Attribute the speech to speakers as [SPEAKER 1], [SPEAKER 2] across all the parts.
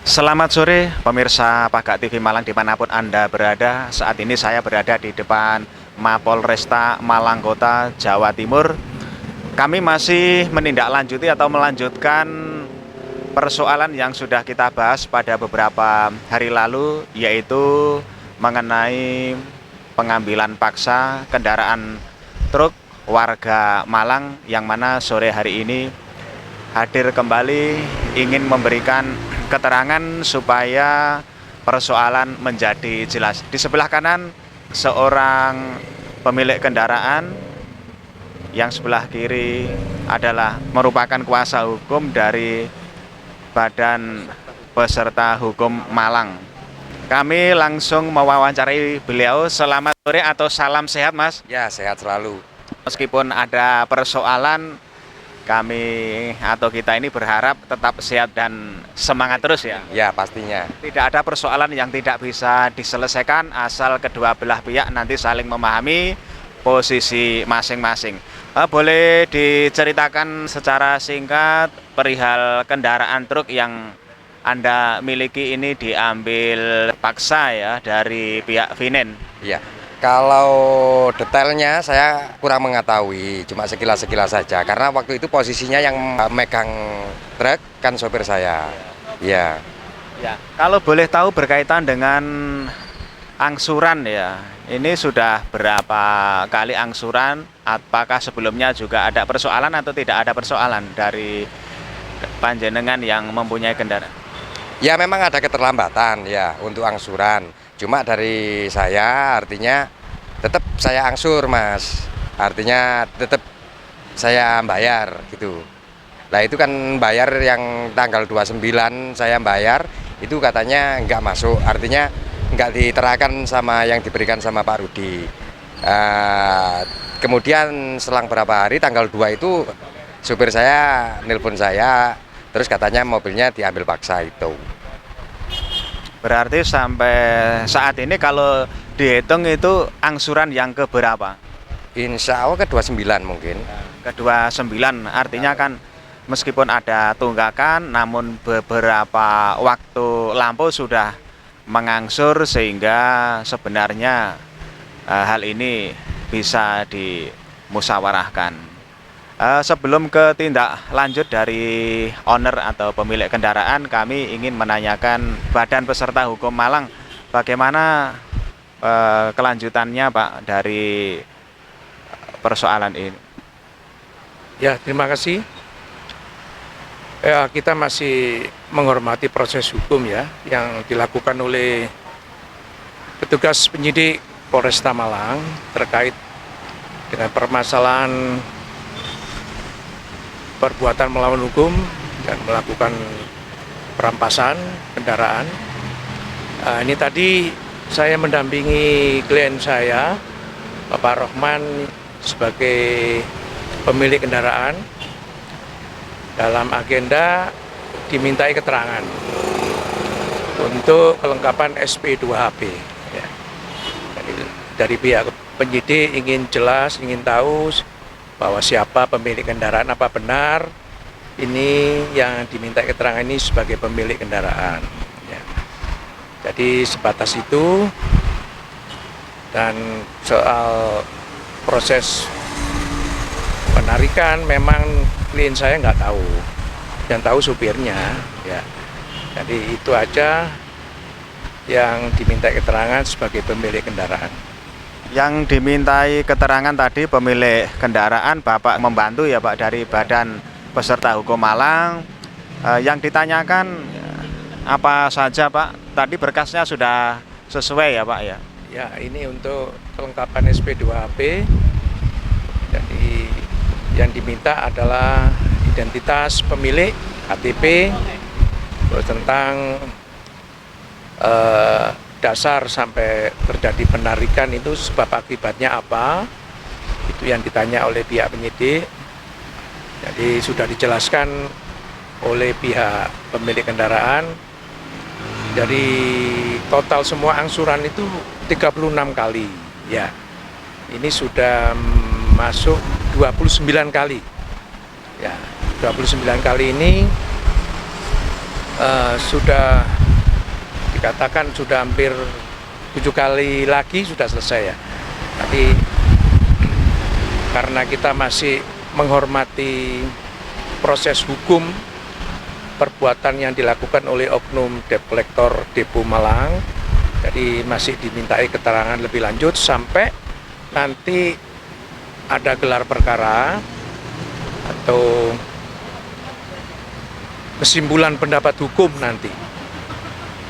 [SPEAKER 1] Selamat sore pemirsa Pagak TV Malang dimanapun Anda berada. Saat ini saya berada di depan Mapolresta Malang Kota, Jawa Timur. Kami masih menindaklanjuti atau melanjutkan persoalan yang sudah kita bahas pada beberapa hari lalu, yaitu mengenai pengambilan paksa kendaraan truk warga Malang yang mana sore hari ini hadir kembali ingin memberikan keterangan supaya persoalan menjadi jelas. Di sebelah kanan seorang pemilik kendaraan, yang sebelah kiri adalah merupakan kuasa hukum dari Badan Peserta Hukum Malang. Kami langsung mewawancarai beliau. Selamat sore atau salam sehat, Mas.
[SPEAKER 2] Ya, sehat selalu.
[SPEAKER 1] Meskipun ada persoalan, kami atau kita ini berharap tetap sehat dan semangat terus ya.
[SPEAKER 2] Ya, pastinya.
[SPEAKER 1] Tidak ada persoalan yang tidak bisa diselesaikan asal kedua belah pihak nanti saling memahami posisi masing-masing. Boleh diceritakan secara singkat perihal kendaraan truk yang Anda miliki ini diambil paksa ya dari pihak Vinen?
[SPEAKER 2] Ya. Kalau detailnya saya kurang mengetahui, cuma sekilas-sekilas saja. Karena waktu itu posisinya yang megang truk kan sopir saya. Ya.
[SPEAKER 1] Ya, kalau boleh tahu berkaitan dengan angsuran ya, ini sudah berapa kali angsuran? Apakah sebelumnya juga ada persoalan atau tidak ada persoalan dari panjenengan yang mempunyai kendaraan?
[SPEAKER 2] Ya, memang ada keterlambatan ya untuk angsuran. Cuma dari saya artinya tetap saya angsur, Mas. Artinya tetap saya bayar gitu. Nah, itu kan bayar yang tanggal 29 saya bayar, itu katanya nggak masuk. Artinya nggak diterakan sama yang diberikan sama Pak Rudi. Kemudian selang berapa hari tanggal 2 itu supir saya nelpon saya, terus katanya mobilnya diambil paksa itu.
[SPEAKER 1] Berarti sampai saat ini kalau dihitung itu angsuran yang keberapa?
[SPEAKER 2] Insya Allah ke 29 mungkin.
[SPEAKER 1] Kedua 9, artinya kan meskipun ada tunggakan namun beberapa waktu lampau sudah mengangsur sehingga sebenarnya hal ini bisa dimusyawarahkan. Sebelum ke tindak lanjut dari owner atau pemilik kendaraan, kami ingin menanyakan Badan Peserta Hukum Malang, bagaimana kelanjutannya Pak dari persoalan ini?
[SPEAKER 3] Ya, terima kasih. Kita masih menghormati proses hukum ya yang dilakukan oleh petugas penyidik Polresta Malang terkait dengan permasalahan perbuatan melawan hukum dan melakukan perampasan kendaraan. Ini tadi saya mendampingi klien saya, Bapak Rohman, sebagai pemilik kendaraan dalam agenda dimintai keterangan untuk kelengkapan SP2HP. Ya. Dari pihak penyidik ingin jelas, ingin tahu bahwa siapa pemilik kendaraan, apa benar ini yang diminta keterangan ini sebagai pemilik kendaraan. Ya. Jadi sebatas itu. Dan soal proses penarikan memang klien saya nggak tahu, yang tahu supirnya. Ya. Jadi itu aja yang diminta keterangan sebagai pemilik kendaraan.
[SPEAKER 1] Yang dimintai keterangan tadi pemilik kendaraan, Bapak membantu ya Pak dari Badan Peserta Hukum Malang. Yang ditanyakan apa saja Pak? Tadi berkasnya sudah sesuai ya Pak ya?
[SPEAKER 3] Ya, ini untuk kelengkapan SP2HP. Jadi yang diminta adalah identitas pemilik, KTP, terus tentang dasar sampai terjadi penarikan itu sebab akibatnya apa, itu yang ditanya oleh pihak penyidik. Jadi sudah dijelaskan oleh pihak pemilik kendaraan. Dari total semua angsuran itu 36 kali ya, ini sudah masuk 29 kali ya. 29 kali ini sudah dikatakan sudah hampir 7 kali lagi sudah selesai ya. Tapi karena kita masih menghormati proses hukum perbuatan yang dilakukan oleh oknum debt collector Depo Malang, jadi masih dimintai keterangan lebih lanjut sampai nanti ada gelar perkara atau kesimpulan pendapat hukum nanti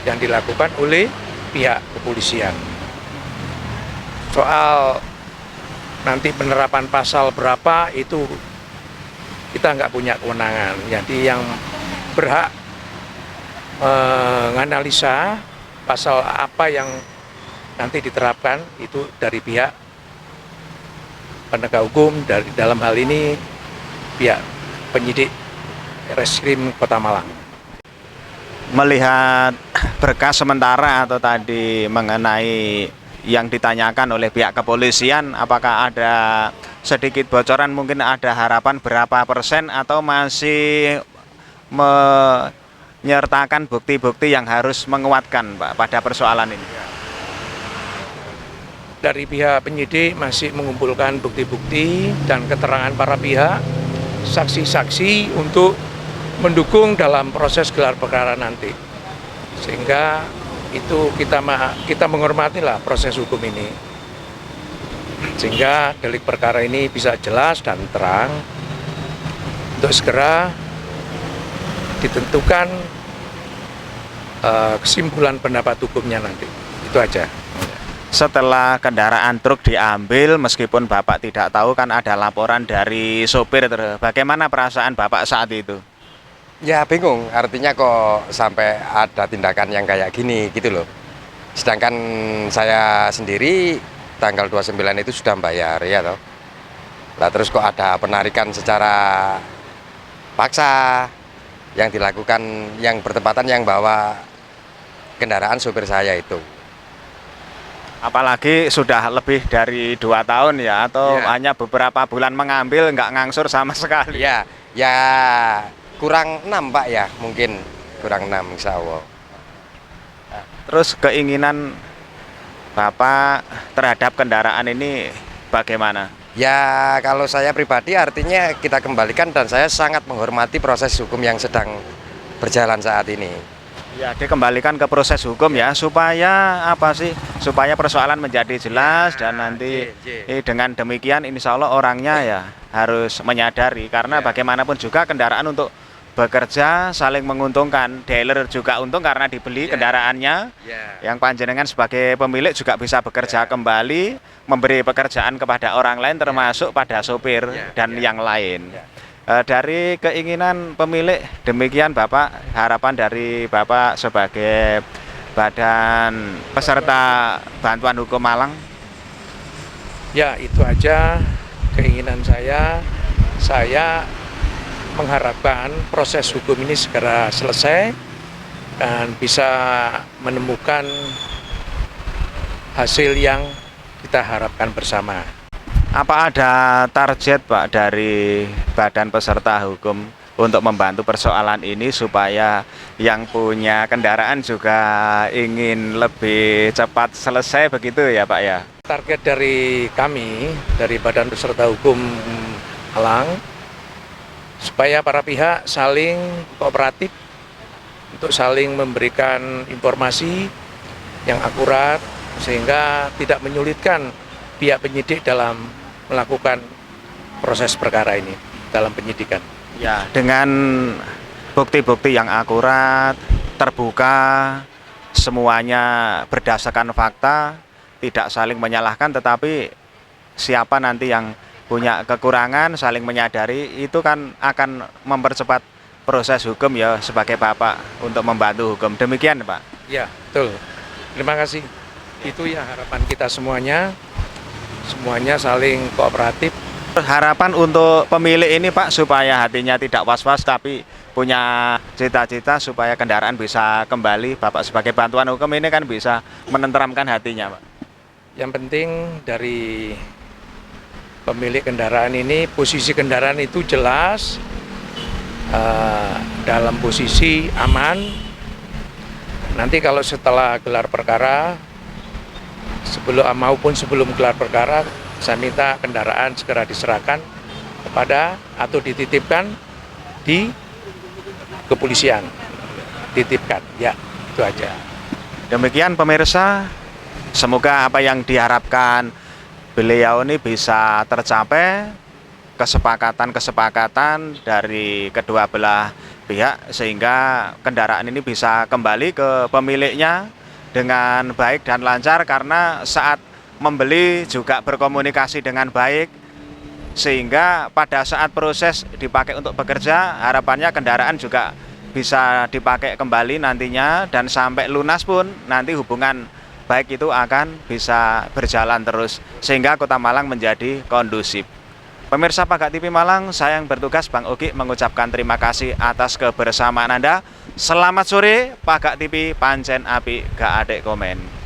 [SPEAKER 3] yang dilakukan oleh pihak kepolisian. Soal nanti penerapan pasal berapa itu kita nggak punya kewenangan. Jadi yang berhak menganalisa pasal apa yang nanti diterapkan itu dari pihak penegak hukum, dari dalam hal ini pihak penyidik Reskrim Kota Malang.
[SPEAKER 1] Melihat berkas sementara atau tadi mengenai yang ditanyakan oleh pihak kepolisian, apakah ada sedikit bocoran, mungkin ada harapan berapa persen atau masih menyertakan bukti-bukti yang harus menguatkan Pak pada persoalan ini?
[SPEAKER 3] Dari pihak penyidik masih mengumpulkan bukti-bukti dan keterangan para pihak, saksi-saksi untuk mendukung dalam proses gelar perkara nanti. Sehingga itu kita menghormatilah proses hukum ini. Sehingga delik perkara ini bisa jelas dan terang untuk segera ditentukan kesimpulan pendapat hukumnya nanti. Itu aja.
[SPEAKER 1] Setelah kendaraan truk diambil, meskipun Bapak tidak tahu kan ada laporan dari sopir, bagaimana perasaan Bapak saat itu?
[SPEAKER 2] Ya bingung, artinya kok sampai ada tindakan yang kayak gini gitu loh. Sedangkan saya sendiri tanggal 29 itu sudah bayar ya toh. Lah terus kok ada penarikan secara paksa yang dilakukan, yang bertepatan yang bawa kendaraan sopir saya itu.
[SPEAKER 1] Apalagi sudah lebih dari 2 tahun ya, atau
[SPEAKER 2] Ya.
[SPEAKER 1] hanya beberapa bulan mengambil nggak ngangsur sama sekali?
[SPEAKER 2] Ya, ya kurang 6 Pak ya, mungkin kurang 6 insya Allah.
[SPEAKER 1] Terus keinginan Bapak terhadap kendaraan ini bagaimana?
[SPEAKER 2] Ya kalau saya pribadi artinya kita kembalikan, dan saya sangat menghormati proses hukum yang sedang berjalan saat ini.
[SPEAKER 1] Ya, dikembalikan ke proses hukum ya, supaya apa sih? Supaya persoalan menjadi jelas dan nanti dengan demikian insya Allah orangnya ya harus menyadari, karena bagaimanapun juga kendaraan untuk bekerja saling menguntungkan. Dealer juga untung karena dibeli kendaraannya. Yang panjenengan sebagai pemilik juga bisa bekerja kembali, memberi pekerjaan kepada orang lain termasuk pada sopir dan yang lain. Dari keinginan pemilik demikian Bapak, harapan dari Bapak sebagai badan peserta bantuan hukum Malang?
[SPEAKER 3] Ya itu aja keinginan saya. Saya mengharapkan proses hukum ini segera selesai dan bisa menemukan hasil yang kita harapkan bersama.
[SPEAKER 1] Apa ada target Pak dari badan peserta hukum untuk membantu persoalan ini supaya yang punya kendaraan juga ingin lebih cepat selesai begitu ya Pak ya?
[SPEAKER 3] Target dari kami, dari Badan Peserta Hukum Malang, supaya para pihak saling kooperatif untuk saling memberikan informasi yang akurat sehingga tidak menyulitkan pihak penyidik dalam melakukan proses perkara ini dalam penyidikan.
[SPEAKER 1] Ya, dengan bukti-bukti yang akurat, terbuka, semuanya berdasarkan fakta, tidak saling menyalahkan, tetapi siapa nanti yang punya kekurangan saling menyadari, itu kan akan mempercepat proses hukum ya sebagai Bapak untuk membantu hukum. Demikian Pak.
[SPEAKER 3] Ya, betul. Terima kasih. Itu ya harapan kita semuanya saling kooperatif.
[SPEAKER 1] Harapan untuk pemilik ini Pak supaya hatinya tidak was-was tapi punya cita-cita supaya kendaraan bisa kembali. Bapak sebagai bantuan hukum ini kan bisa menenteramkan hatinya Pak.
[SPEAKER 3] Yang penting dari pemilik kendaraan ini, posisi kendaraan itu jelas, dalam posisi aman. Nanti kalau setelah gelar perkara, sebelum gelar perkara, saya minta kendaraan segera diserahkan kepada atau dititipkan di kepolisian. Titipkan, ya itu aja.
[SPEAKER 1] Demikian pemirsa, semoga apa yang diharapkan beliau ini bisa tercapai, kesepakatan dari kedua belah pihak, sehingga kendaraan ini bisa kembali ke pemiliknya dengan baik dan lancar, karena saat membeli juga berkomunikasi dengan baik, sehingga pada saat proses dipakai untuk bekerja, harapannya kendaraan juga bisa dipakai kembali nantinya, dan sampai lunas pun nanti hubungan baik itu akan bisa berjalan terus, sehingga Kota Malang menjadi kondusif. Pemirsa Paga TV Malang, saya yang bertugas Bang Ugi mengucapkan terima kasih atas kebersamaan Anda. Selamat sore, Paga TV pancen api gak adek komen.